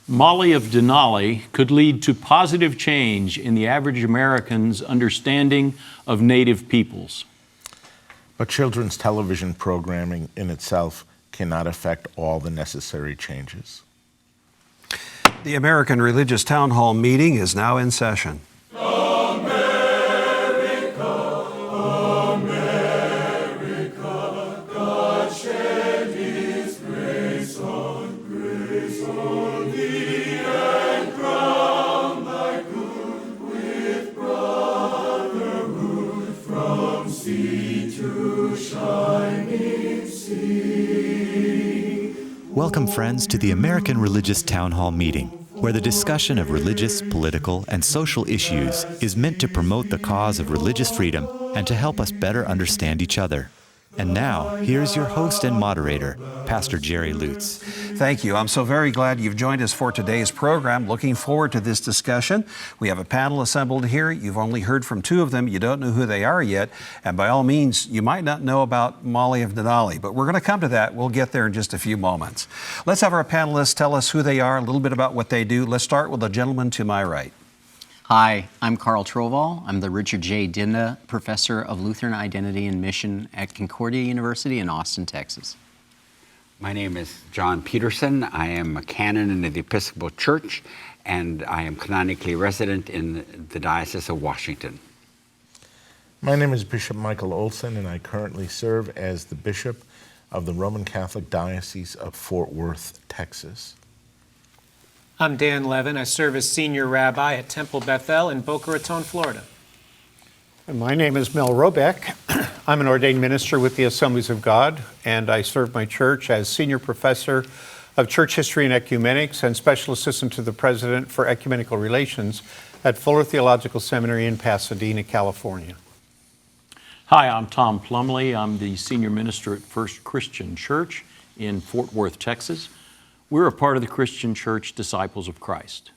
Molly of Denali could lead to positive change in the average American's understanding of Native peoples. But children's television programming in itself cannot affect all the necessary changes. The American Religious Town Hall meeting is now in session. Welcome, friends, to the American Religious Town Hall meeting, where the discussion of religious, political, and social issues is meant to promote the cause of religious freedom and to help us better understand each other. And now, here's your host and moderator, Pastor Jerry Lutz. Thank you. I'm so very glad you've joined us for today's program. Looking forward to this discussion. We have a panel assembled here. You've only heard from two of them. You don't know who they are yet. And by all means, you might not know about Molly of Denali, but we're going to come to that. We'll get there in just a few moments. Let's have our panelists tell us who they are, a little bit about what they do. Let's start with the gentleman to my right. Hi, I'm Carl Troval. I'm the Richard J. Dinda Professor of Lutheran Identity and Mission at Concordia University in Austin, Texas. My name is John Peterson. I am a canon in the Episcopal Church, and I am canonically resident in the Diocese of Washington. My name is Bishop Michael Olson, and I currently serve as the Bishop of the Roman Catholic Diocese of Fort Worth, Texas. I'm Dan Levin. I serve as Senior Rabbi at Temple Bethel in Boca Raton, Florida. And my name is Mel Robeck. I'm an ordained minister with the Assemblies of God, and I serve my church as Senior Professor of Church History and Ecumenics and Special Assistant to the President for Ecumenical Relations at Fuller Theological Seminary in Pasadena, California. Hi, I'm Tom Plumley. I'm the Senior Minister at First Christian Church in Fort Worth, Texas. We're a part of the Christian Church Disciples of Christ.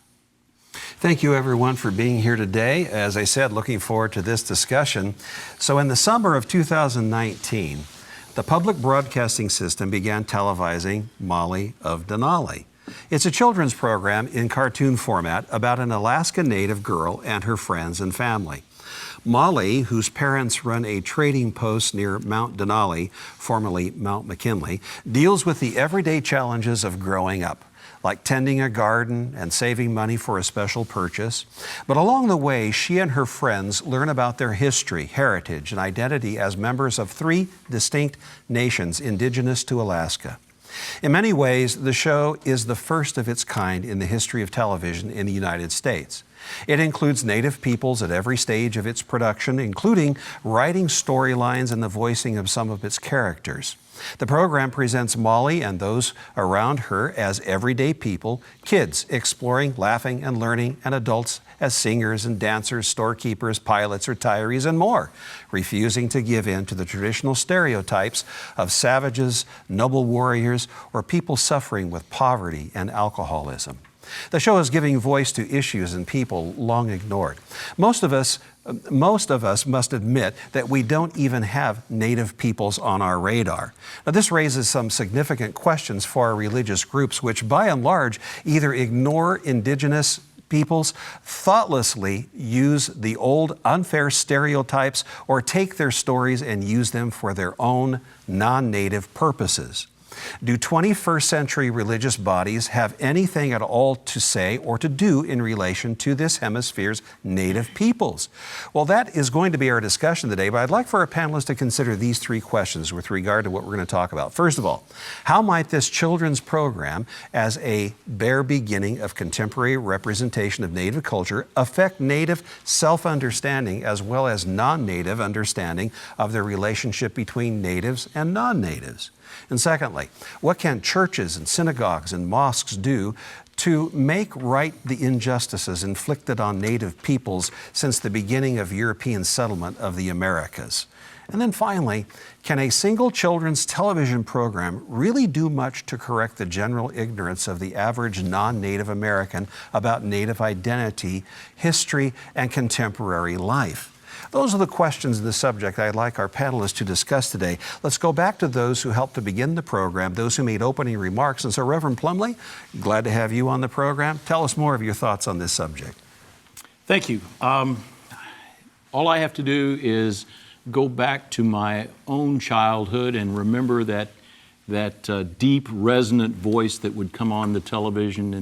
Thank you, everyone, for being here today. As I said, looking forward to this discussion. So in the summer of 2019, the public broadcasting system began televising Molly of Denali. It's a children's program in cartoon format about an Alaska Native girl and her friends and family. Molly, whose parents run a trading post near Mount Denali, formerly Mount McKinley, deals with the everyday challenges of growing up, like tending a garden and saving money for a special purchase. But along the way, she and her friends learn about their history, heritage, and identity as members of three distinct nations indigenous to Alaska. In many ways, the show is the first of its kind in the history of television in the United States. It includes Native peoples at every stage of its production, including writing storylines and the voicing of some of its characters. The program presents Molly and those around her as everyday people, kids exploring, laughing, and learning, and adults as singers and dancers, storekeepers, pilots, retirees, and more, refusing to give in to the traditional stereotypes of savages, noble warriors, or people suffering with poverty and alcoholism. The show is giving voice to issues and people long ignored. Most of us must admit that we don't even have Native peoples on our radar. Now, this raises some significant questions for our religious groups, which by and large either ignore Indigenous peoples, thoughtlessly use the old unfair stereotypes, or take their stories and use them for their own non-Native purposes. Do 21st century religious bodies have anything at all to say or to do in relation to this hemisphere's Native peoples? Well, that is going to be our discussion today, but I'd like for our panelists to consider these three questions with regard to what we're going to talk about. First of all, how might this children's program, as a bare beginning of contemporary representation of Native culture, affect Native self-understanding as well as non-Native understanding of the relationship between Natives and non-Natives? And secondly, what can churches and synagogues and mosques do to make right the injustices inflicted on Native peoples since the beginning of European settlement of the Americas? And then finally, can a single children's television program really do much to correct the general ignorance of the average non-Native American about Native identity, history, and contemporary life? Those are the questions of the subject I'd like our panelists to discuss today. Let's go back to those who helped to begin the program, those who made opening remarks. And so, Reverend Plumley, glad to have you on the program. Tell us more of your thoughts on this subject. Thank you. All I have to do is go back to my own childhood and remember that deep, resonant voice that would come on the television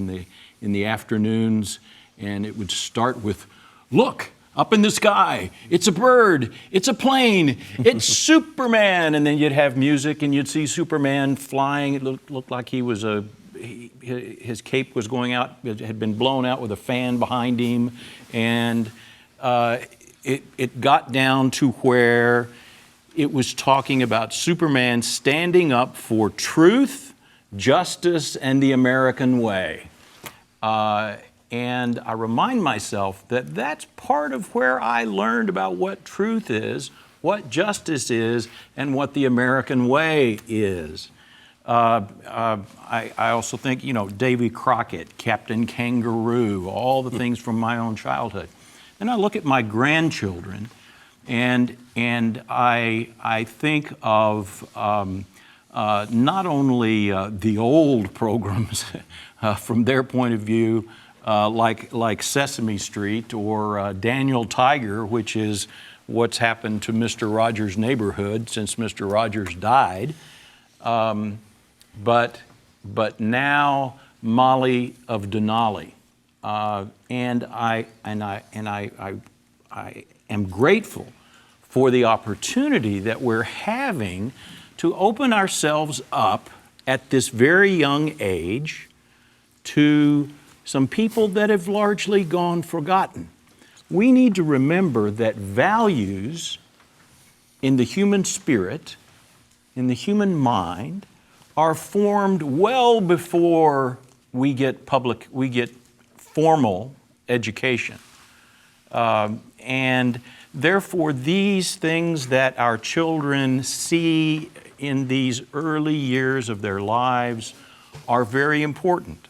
in the afternoons, and it would start with, "Look, up in the sky, it's a bird, it's a plane, it's Superman," and then you'd have music and you'd see Superman flying. It looked like his cape was going out, it had been blown out with a fan behind him, and it got down to where it was talking about Superman standing up for truth, justice, and the American way. And I remind myself that that's part of where I learned about what truth is, what justice is, and what the American way is. I also think, Davy Crockett, Captain Kangaroo, all the things from my own childhood. And I look at my grandchildren, and I think of not only the old programs from their point of view, like Sesame Street or Daniel Tiger, which is what's happened to Mr. Rogers' Neighborhood since Mr. Rogers died, but now Molly of Denali, and I am grateful for the opportunity that we're having to open ourselves up at this very young age to some people that have largely gone forgotten. We need to remember that values in the human spirit, in the human mind, are formed well before we get formal education. And therefore, these things that our children see in these early years of their lives are very important.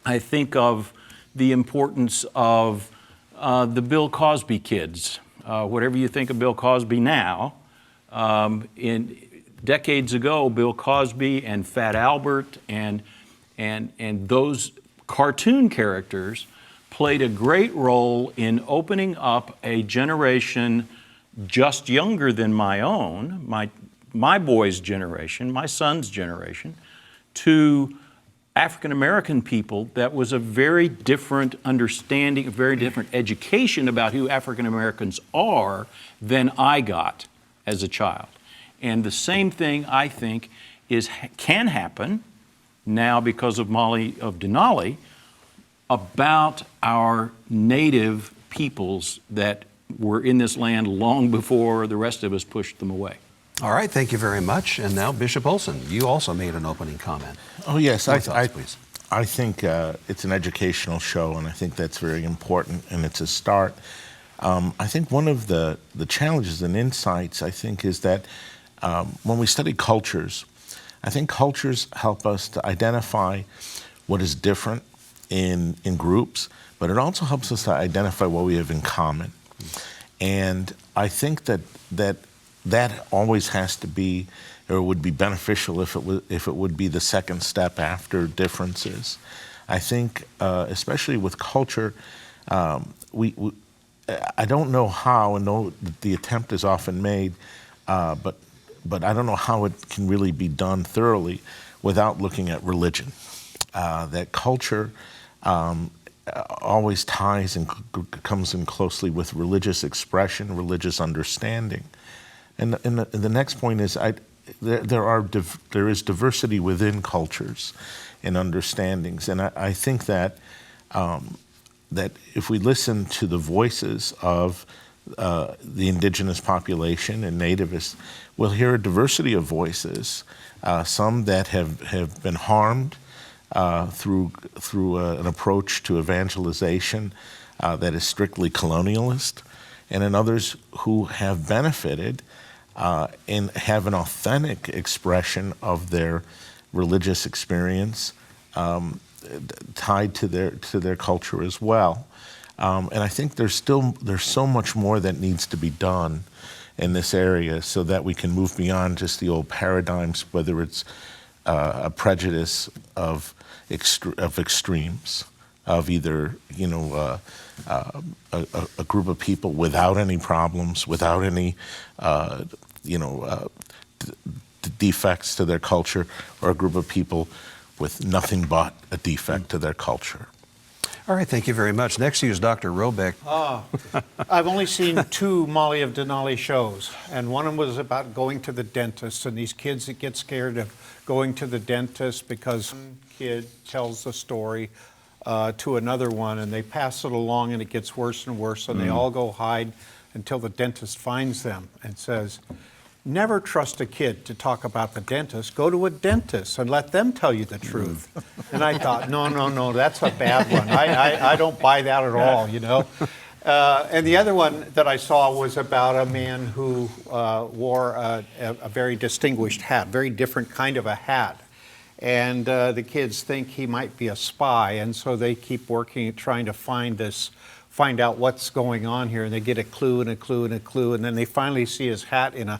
I think of the importance of the Bill Cosby kids. Whatever you think of Bill Cosby now, in decades ago, Bill Cosby and Fat Albert and those cartoon characters played a great role in opening up a generation just younger than my own, my boy's generation, my son's generation, to African American people that was a very different understanding, a very different education about who African Americans are than I got as a child. And the same thing, I think, can happen now because of Molly of Denali about our native peoples that were in this land long before the rest of us pushed them away. All right, thank you very much. And now, Bishop Olson, you also made an opening comment. Oh, yes. Your thoughts, please. I think it's an educational show, and I think that's very important, and it's a start. I think one of the challenges and insights, I think, is that when we study cultures, I think cultures help us to identify what is different in groups, but it also helps us to identify what we have in common. And I think that always has to be, or would be beneficial if it would be the second step after differences. I think, especially with culture, I don't know how, and know that the attempt is often made, but I don't know how it can really be done thoroughly without looking at religion. That culture always ties and comes in closely with religious expression, religious understanding. And the next point is there is diversity within cultures and understandings, and I think that that if we listen to the voices of the indigenous population and nativists, we'll hear a diversity of voices. Some that have been harmed through an approach to evangelization that is strictly colonialist, and in others who have benefited and have an authentic expression of their religious experience tied to their culture as well. And I think there's so much more that needs to be done in this area so that we can move beyond just the old paradigms, whether it's a prejudice of extremes, of either a group of people without any problems, without any defects to their culture, or a group of people with nothing but a defect to their culture. All right, thank you very much. Next to you is Dr. Robeck. I've only seen 2 Molly of Denali shows, and one of them was about going to the dentist, and these kids that get scared of going to the dentist because one kid tells the story to another one, and they pass it along, and it gets worse and worse, and they all go hide until the dentist finds them and says, never trust a kid to talk about the dentist. Go to a dentist and let them tell you the truth. And I thought, no, that's a bad one. I don't buy that at all, you know. And the other one that I saw was about a man who wore a very distinguished hat, very different kind of a hat. And the kids think he might be a spy, and so they keep working at trying to find out what's going on here. And they get a clue and a clue and a clue, and then they finally see his hat in a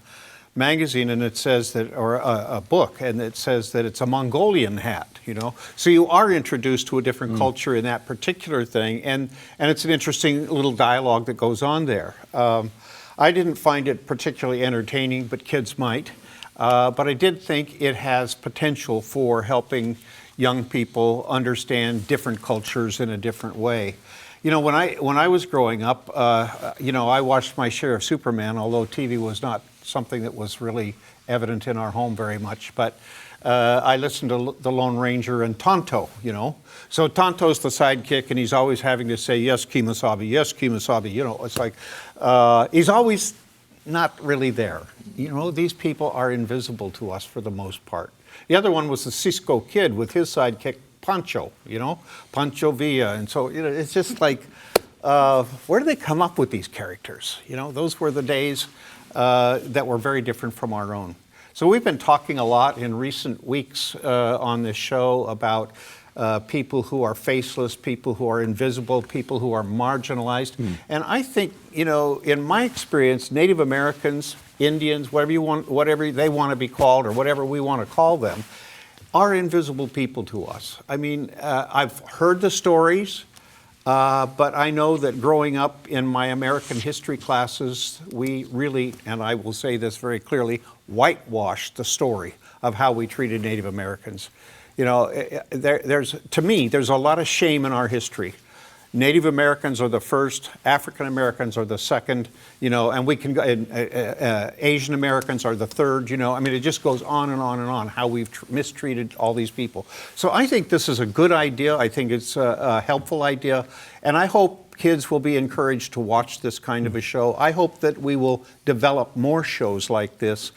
magazine, and it says that, or a book, and it says that it's a Mongolian hat, you know. So you are introduced to a different culture in that particular thing, and it's an interesting little dialogue that goes on there. I didn't find it particularly entertaining, but kids might. But I did think it has potential for helping young people understand different cultures in a different way. You know, when I was growing up, I watched my share of Superman, although TV was not something that was really evident in our home very much. But I listened to The Lone Ranger and Tonto, you know. So Tonto's the sidekick, and he's always having to say, yes, Kemosabe, yes, Kemosabe. You know, it's like he's always not really there. You know, these people are invisible to us for the most part. The other one was the Cisco Kid with his sidekick, Pancho, you know, Pancho Villa. And so, you know, it's just like, where do they come up with these characters? You know, those were the days that were very different from our own. So we've been talking a lot in recent weeks on this show about people who are faceless, people who are invisible, people who are marginalized. And I think, you know, in my experience, Native Americans, Indians, whatever they want to be called, or whatever we want to call them, are invisible people to us. I mean, I've heard the stories, but I know that growing up in my American history classes, we really, and I will say this very clearly, whitewashed the story of how we treated Native Americans. You know, to me, there's a lot of shame in our history. Native Americans are the first, African Americans are the second, you know, and we can go, Asian Americans are the third, you know. I mean, it just goes on and on and on how we've mistreated all these people. So I think this is a good idea. I think it's a helpful idea. And I hope kids will be encouraged to watch this kind of a show. I hope that we will develop more shows like this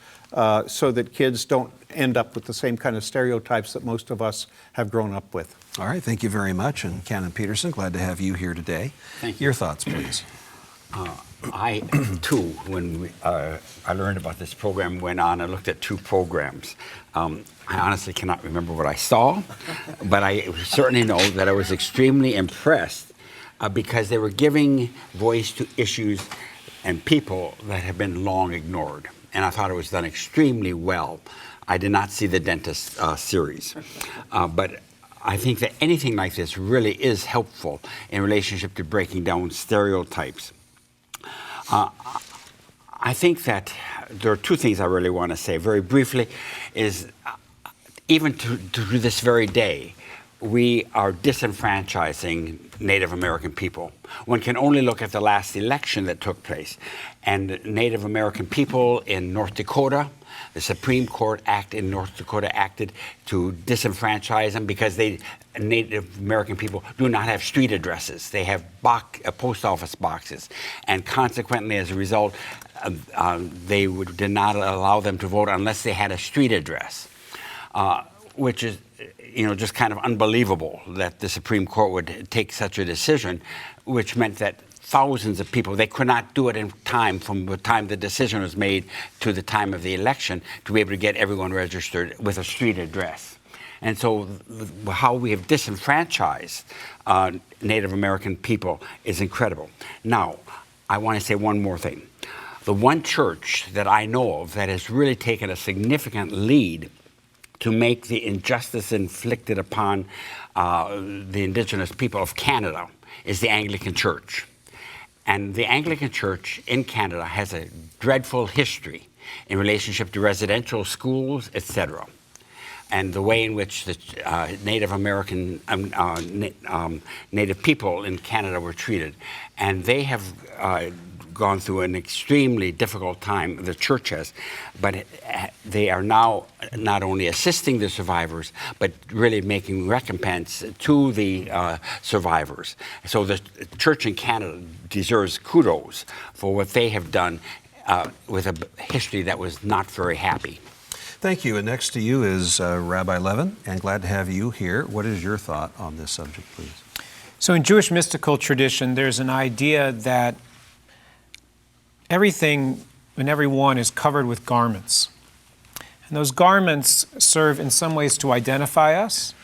so that kids don't end up with the same kind of stereotypes that most of us have grown up with. All right, thank you very much. And Canon Peterson, glad to have you here today. Thank you. Your thoughts, please. I, too, when I learned about this program, went on and looked at 2 programs. I honestly cannot remember what I saw, but I certainly know that I was extremely impressed because they were giving voice to issues and people that have been long ignored. And I thought it was done extremely well. I did not see the Dentist series, but I think that anything like this really is helpful in relationship to breaking down stereotypes. I think that there are 2 things I really want to say very briefly, is even to this very day, we are disenfranchising Native American people. One can only look at the last election that took place, and Native American people in North Dakota, the Supreme Court in North Dakota acted to disenfranchise them because Native American people do not have street addresses. They have post office boxes. And consequently, as a result, they did not allow them to vote unless they had a street address, which is, you know, just kind of unbelievable that the Supreme Court would take such a decision, which meant that thousands of people, they could not do it in time from the time the decision was made to the time of the election to be able to get everyone registered with a street address. And so how we have disenfranchised Native American people is incredible. Now, I want to say one more thing. The one church that I know of that has really taken a significant lead to make the injustice inflicted upon the Indigenous people of Canada is the Anglican Church. And the Anglican Church in Canada has a dreadful history in relationship to residential schools, etc., and the way in which the Native American, Native people in Canada were treated. And they have gone through an extremely difficult time, the church has, but they are now not only assisting the survivors, but really making recompense to the survivors. So the church in Canada deserves kudos for what they have done with a history that was not very happy. Thank you. And next to you is Rabbi Levin, and glad to have you here. What is your thought on this subject, please? So in Jewish mystical tradition, there's an idea that everything and everyone is covered with garments. And those garments serve in some ways to identify us,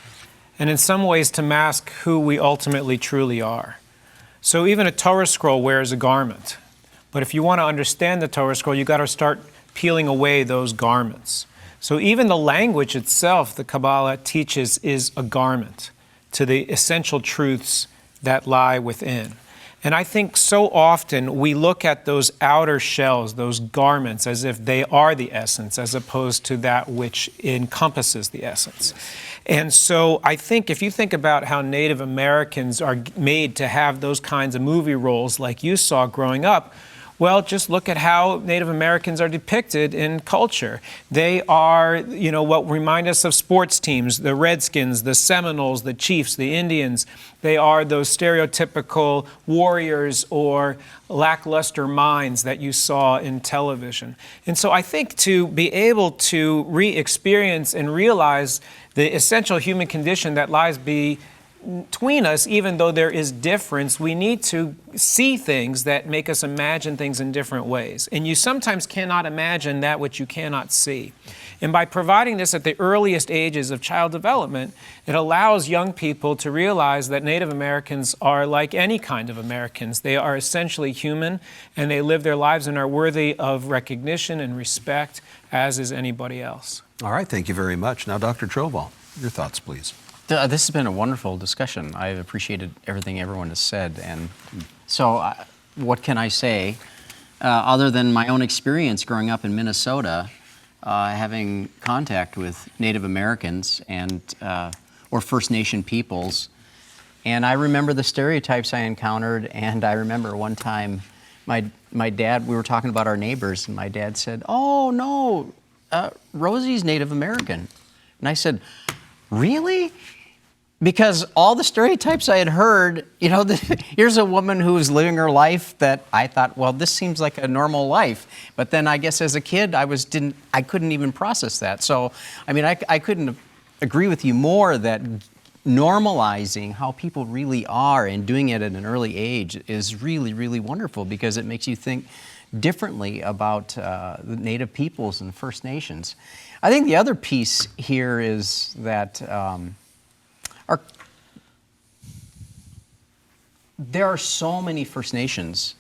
and in some ways to mask who we ultimately truly are. So even a Torah scroll wears a garment. But if you want to understand the Torah scroll, you've got to start peeling away those garments. So even the language itself, the Kabbalah teaches, is a garment to the essential truths that lie within. And I think so often we look at those outer shells, those garments, as if they are the essence, as opposed to that which encompasses the essence. And so I think if you think about how Native Americans are made to have those kinds of movie roles like you saw growing up, well, just look at how Native Americans are depicted in culture. They are, what remind us of sports teams, the Redskins, the Seminoles, the Chiefs, the Indians. They are those stereotypical warriors or lackluster minds that you saw in television. And so I think to be able to re-experience and realize the essential human condition that lies between us, even though there is difference, we need to see things that make us imagine things in different ways. And you sometimes cannot imagine that which you cannot see. And by providing this at the earliest ages of child development, it allows young people to realize that Native Americans are like any kind of Americans. They are essentially human, and they live their lives and are worthy of recognition and respect, as is anybody else. All right, thank you very much. Now, Dr. Trovall, your thoughts, please. This has been a wonderful discussion. I've appreciated everything everyone has said. And so what can I say other than my own experience growing up in Minnesota, having contact with Native Americans and or First Nation peoples. And I remember the stereotypes I encountered, and I remember one time my dad, we were talking about our neighbors, and my dad said, "Oh, no, Rosie's Native American." And I said, "Really?" Because all the stereotypes I had heard, here's a woman who's living her life that I thought, well, this seems like a normal life. But then I guess as a kid, I couldn't even process that. So, I couldn't agree with you more that normalizing how people really are and doing it at an early age is really, really wonderful, because it makes you think differently about the Native peoples and First Nations. I think the other piece here is that there are so many First Nations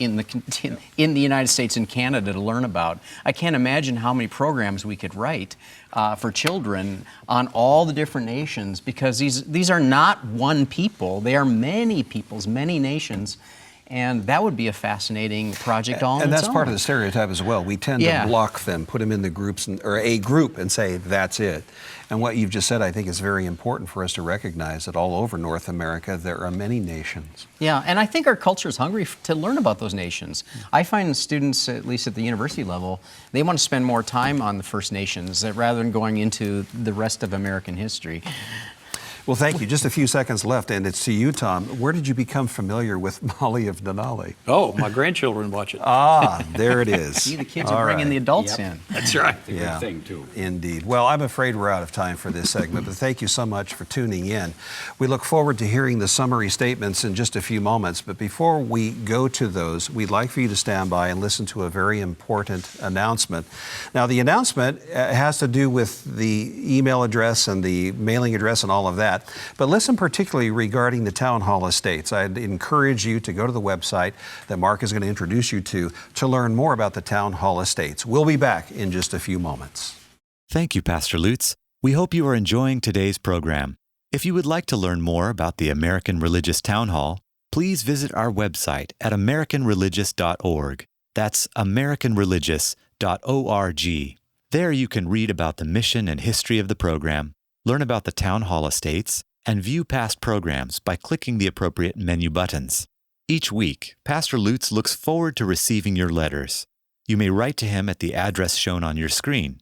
in the United States and Canada to learn about. I can't imagine how many programs we could write for children on all the different nations, because these are not one people. They are many peoples, many nations. And that would be a fascinating project all on its own. And that's part of the stereotype as well. We tend to block them, put them in the groups, or a group, and say, that's it. And what you've just said, I think, is very important for us to recognize that all over North America, there are many nations. Yeah, and I think our culture is hungry to learn about those nations. I find students, at least at the university level, they want to spend more time on the First Nations rather than going into the rest of American history. Well, thank you. Just a few seconds left, and it's to you, Tom. Where did you become familiar with Molly of Denali? Oh, my grandchildren watch it. Ah, there it is. See, the kids are All bringing right. the adults Yep. in. That's right. It's a good thing, too. Indeed. Well, I'm afraid we're out of time for this segment, but thank you so much for tuning in. We look forward to hearing the summary statements in just a few moments, but before we go to those, we'd like for you to stand by and listen to a very important announcement. Now, the announcement has to do with the email address and the mailing address and all of that, but listen particularly regarding the Town Hall Estates. I'd encourage you to go to the website that Mark is going to introduce you to learn more about the Town Hall Estates. We'll be back in just a few moments. Thank you, Pastor Lutz. We hope you are enjoying today's program. If you would like to learn more about the American Religious Town Hall, please visit our website at americanreligious.org. That's americanreligious.org. There you can read about the mission and history of the program, learn about the Town Hall Estates, and view past programs by clicking the appropriate menu buttons. Each week, Pastor Lutz looks forward to receiving your letters. You may write to him at the address shown on your screen.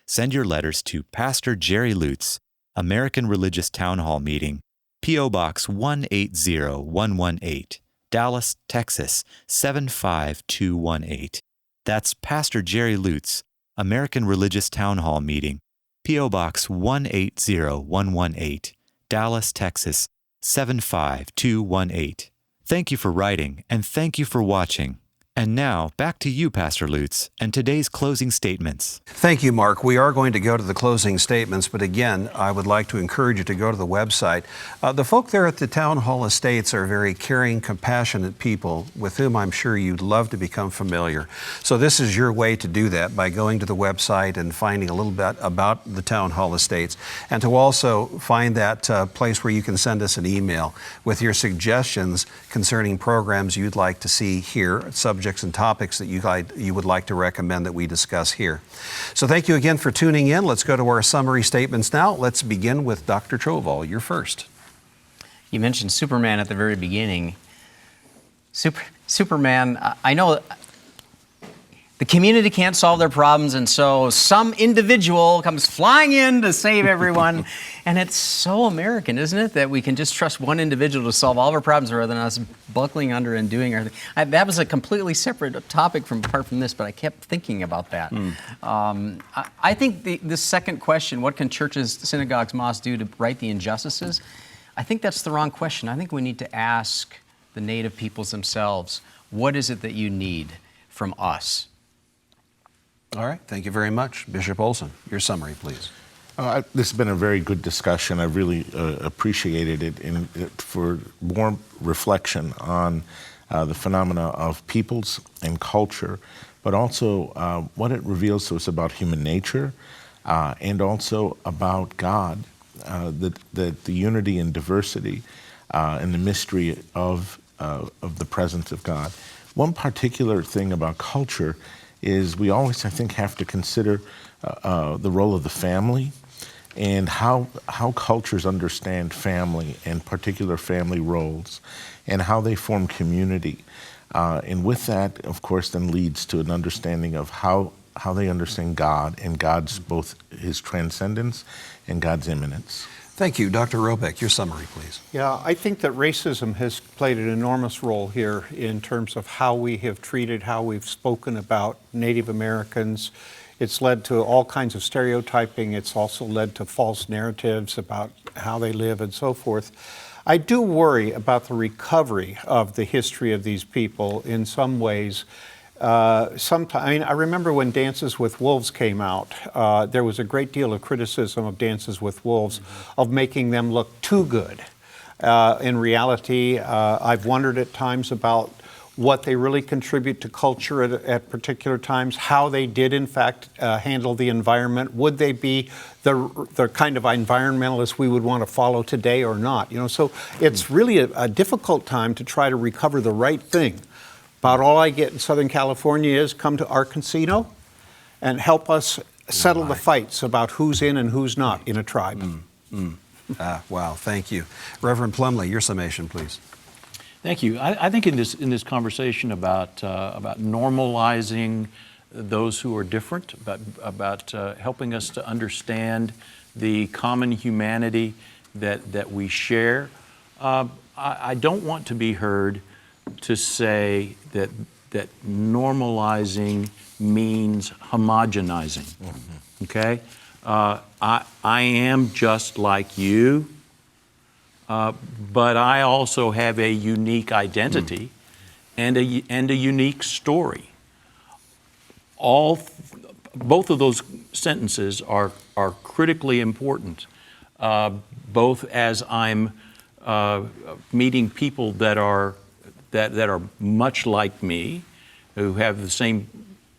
Send your letters to Pastor Jerry Lutz, American Religious Town Hall Meeting, P.O. Box 180118, Dallas, Texas 75218. That's Pastor Jerry Lutz, American Religious Town Hall Meeting, P.O. Box 180118, Dallas, Texas 75218. Thank you for writing, and thank you for watching. And now, back to you, Pastor Lutz, and today's closing statements. Thank you, Mark. We are going to go to the closing statements, but again, I would like to encourage you to go to the website. The folk there at the Town Hall Estates are very caring, compassionate people with whom I'm sure you'd love to become familiar. So this is your way to do that, by going to the website and finding a little bit about the Town Hall Estates, and to also find that place where you can send us an email with your suggestions concerning programs you'd like to see here, subjects and topics that you would like to recommend that we discuss here. So thank you again for tuning in. Let's go to our summary statements now. Let's begin with Dr. Troval. You're first. You mentioned Superman at the very beginning. Superman, I know the community can't solve their problems, and so some individual comes flying in to save everyone. And it's so American, isn't it, that we can just trust one individual to solve all of our problems rather than us buckling under and doing everything. That was a completely separate topic apart from this, but I kept thinking about that. I think the second question, what can churches, synagogues, mosques do to right the injustices? I think that's the wrong question. I think we need to ask the native peoples themselves, what is it that you need from us? All right. Thank you very much. Bishop Olson, your summary, please. This has been a very good discussion. I really appreciated it for more reflection on the phenomena of peoples and culture, but also what it reveals to us about human nature and also about God, the unity and diversity and the mystery of the presence of God. One particular thing about culture is we always, I think, have to consider the role of the family and how cultures understand family and particular family roles and how they form community. And with that, of course, then leads to an understanding of how they understand God and God's both his transcendence and God's immanence. Thank you. Dr. Robeck, your summary, please. Yeah, I think that racism has played an enormous role here in terms of how we have treated, how we've spoken about Native Americans. It's led to all kinds of stereotyping. It's also led to false narratives about how they live and so forth. I do worry about the recovery of the history of these people in some ways. I remember when Dances with Wolves came out, there was a great deal of criticism of Dances with Wolves, of making them look too good. In reality, I've wondered at times about what they really contribute to culture at particular times, how they did in fact handle the environment. Would they be the kind of environmentalists we would want to follow today or not? So it's really a difficult time to try to recover the right thing. About all I get in Southern California is come to our casino and help us settle the fights about who's in and who's not in a tribe. Wow, thank you. Reverend Plumley, your summation, please. Thank you. I think in this conversation about normalizing those who are different, about helping us to understand the common humanity that we share. I don't want to be heard to say that normalizing means homogenizing. Okay, I am just like you, but I also have a unique identity and a unique story. Both of those sentences are critically important, both as I'm meeting people that are much like me, who have the same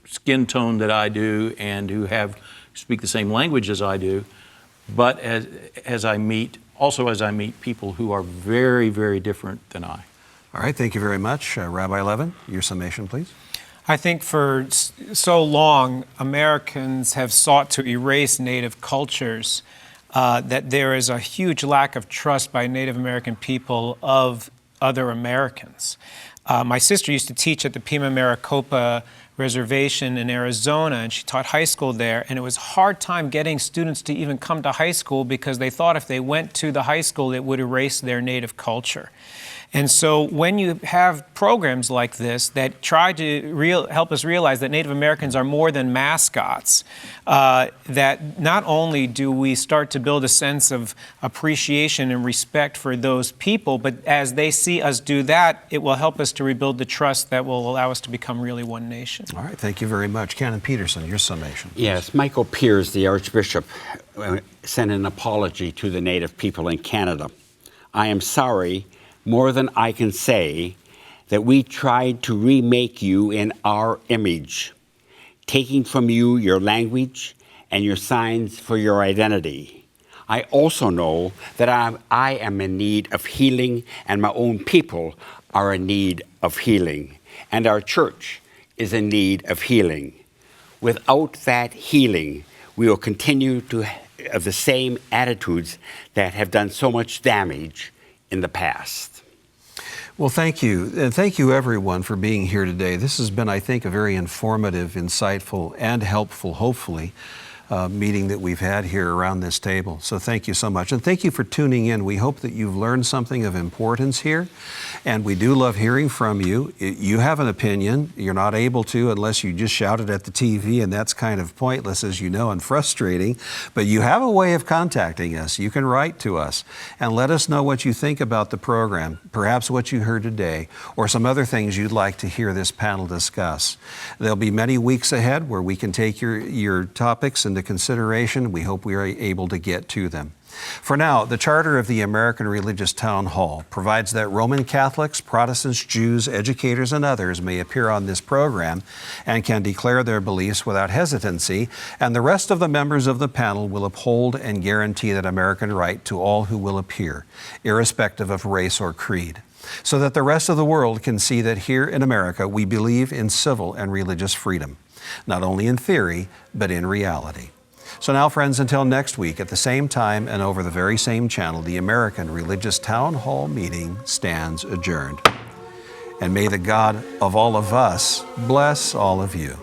skin tone that I do and who speak the same language as I do, but as I meet people who are very, very different than I. All right, thank you very much. Rabbi Levin, your summation, please. I think for so long, Americans have sought to erase Native cultures, that there is a huge lack of trust by Native American people of other Americans. My sister used to teach at the Pima Maricopa Reservation in Arizona, and she taught high school there, and it was a hard time getting students to even come to high school because they thought if they went to the high school, it would erase their Native culture. And so when you have programs like this that try to help us realize that Native Americans are more than mascots, that not only do we start to build a sense of appreciation and respect for those people, but as they see us do that, it will help us to rebuild the trust that will allow us to become really one nation. All right, thank you very much. Canon Peterson, your summation. Yes, Michael Piers, the Archbishop, sent an apology to the Native people in Canada. I am sorry, more than I can say, that we tried to remake you in our image, taking from you your language and your signs for your identity. I also know that I am in need of healing, and my own people are in need of healing, and our church is in need of healing. Without that healing, we will continue to have the same attitudes that have done so much damage in the past. Well, thank you. And thank you, everyone, for being here today. This has been, I think, a very informative, insightful, and helpful, hopefully, meeting that we've had here around this table. So thank you so much. And thank you for tuning in. We hope that you've learned something of importance here. And we do love hearing from you. You have an opinion. You're not able to unless you just shout it at the TV, and that's kind of pointless, as you know, and frustrating. But you have a way of contacting us. You can write to us and let us know what you think about the program, perhaps what you heard today, or some other things you'd like to hear this panel discuss. There'll be many weeks ahead where we can take your topics into consideration. We hope we are able to get to them. For now, the Charter of the American Religious Town Hall provides that Roman Catholics, Protestants, Jews, educators, and others may appear on this program and can declare their beliefs without hesitancy, and the rest of the members of the panel will uphold and guarantee that American right to all who will appear, irrespective of race or creed, so that the rest of the world can see that here in America we believe in civil and religious freedom, not only in theory, but in reality. So now, friends, until next week at the same time and over the very same channel, the American Religious Town Hall meeting stands adjourned. And may the God of all of us bless all of you.